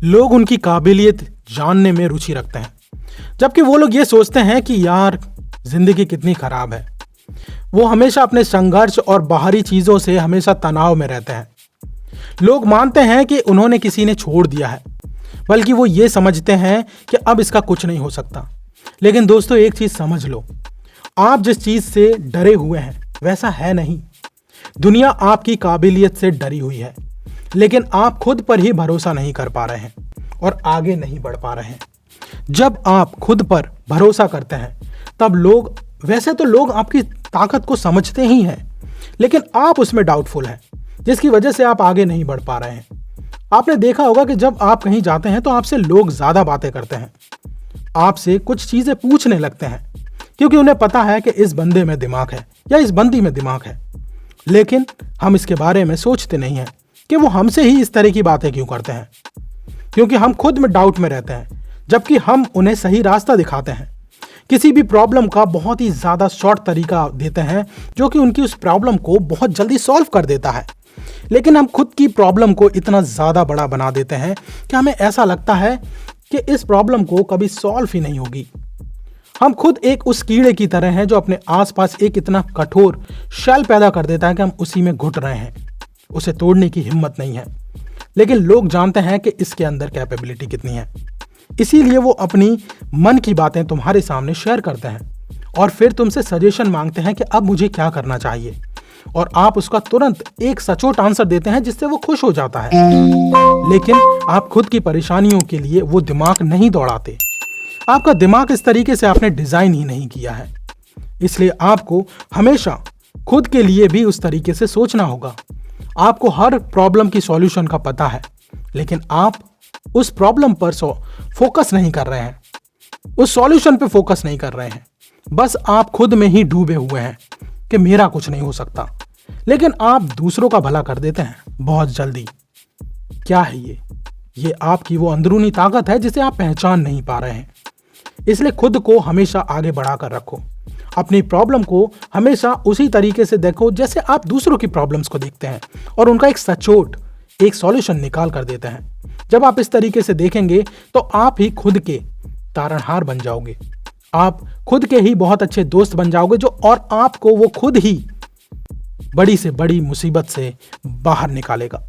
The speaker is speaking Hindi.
लोग उनकी काबिलियत जानने में रुचि रखते हैं, जबकि वो लोग ये सोचते हैं कि यार जिंदगी कितनी खराब है। वो हमेशा अपने संघर्ष और बाहरी चीजों से हमेशा तनाव में रहते हैं। लोग मानते हैं कि उन्होंने किसी ने छोड़ दिया है, बल्कि वो ये समझते हैं कि अब इसका कुछ नहीं हो सकता। लेकिन दोस्तों, एक चीज समझ लो, आप जिस चीज से डरे हुए हैं वैसा है नहीं। दुनिया आपकी काबिलियत से डरी हुई है, लेकिन आप खुद पर ही भरोसा नहीं कर पा रहे हैं और आगे नहीं बढ़ पा रहे हैं। जब आप खुद पर भरोसा करते हैं तब वैसे तो लोग आपकी ताकत को समझते ही हैं, लेकिन आप उसमें डाउटफुल हैं, जिसकी वजह से आप आगे नहीं बढ़ पा रहे हैं। आपने देखा होगा कि जब आप कहीं जाते हैं तो आपसे लोग ज्यादा बातें करते हैं, आपसे कुछ चीजें पूछने लगते हैं, क्योंकि उन्हें पता है कि इस बंदे में दिमाग है या इस बंदी में दिमाग है। लेकिन हम इसके बारे में सोचते नहीं हैं कि वो हमसे ही इस तरह की बातें क्यों करते हैं, क्योंकि हम खुद में डाउट में रहते हैं, जबकि हम उन्हें सही रास्ता दिखाते हैं। किसी भी प्रॉब्लम का बहुत ही ज़्यादा शॉर्ट तरीका देते हैं जो कि उनकी उस प्रॉब्लम को बहुत जल्दी सॉल्व कर देता है। लेकिन हम खुद की प्रॉब्लम को इतना ज़्यादा बड़ा बना देते हैं कि हमें ऐसा लगता है कि इस प्रॉब्लम को कभी सॉल्व ही नहीं होगी। हम खुद एक उस कीड़े की तरह हैं जो अपने आसपास एक इतना कठोर शैल पैदा कर देता है कि हम उसी में घुट रहे हैं, उसे तोड़ने की हिम्मत नहीं है। लेकिन लोग जानते हैं कि इसके अंदर कैपेबिलिटी कितनी है, इसीलिए वो अपनी मन की बातें तुम्हारे सामने शेयर करते हैं और फिर तुमसे सजेशन मांगते हैं कि अब मुझे क्या करना चाहिए, और आप उसका तुरंत एक सचोट आंसर देते हैं जिससे वो खुश हो जाता है। लेकिन आप खुद की परेशानियों के लिए वो दिमाग नहीं दौड़ाते। आपका दिमाग इस तरीके से आपने डिजाइन ही नहीं किया है, इसलिए आपको हमेशा खुद के लिए भी उस तरीके से सोचना होगा। आपको हर प्रॉब्लम की सॉल्यूशन का पता है, लेकिन आप उस प्रॉब्लम पर फोकस नहीं कर रहे हैं, उस सॉल्यूशन पे फोकस नहीं कर रहे हैं। बस आप खुद में ही डूबे हुए हैं कि मेरा कुछ नहीं हो सकता, लेकिन आप दूसरों का भला कर देते हैं बहुत जल्दी। क्या है ये आपकी वो अंदरूनी ताकत है जिसे आप पहचान नहीं पा रहे हैं। इसलिए खुद को हमेशा आगे बढ़ाकर रखो। अपनी प्रॉब्लम को हमेशा उसी तरीके से देखो जैसे आप दूसरों की प्रॉब्लम्स को देखते हैं और उनका एक सचोट एक सॉल्यूशन निकाल कर देते हैं। जब आप इस तरीके से देखेंगे तो आप ही खुद के तारणहार बन जाओगे। आप खुद के ही बहुत अच्छे दोस्त बन जाओगे और आपको वो खुद ही बड़ी से बड़ी मुसीबत से बाहर निकालेगा।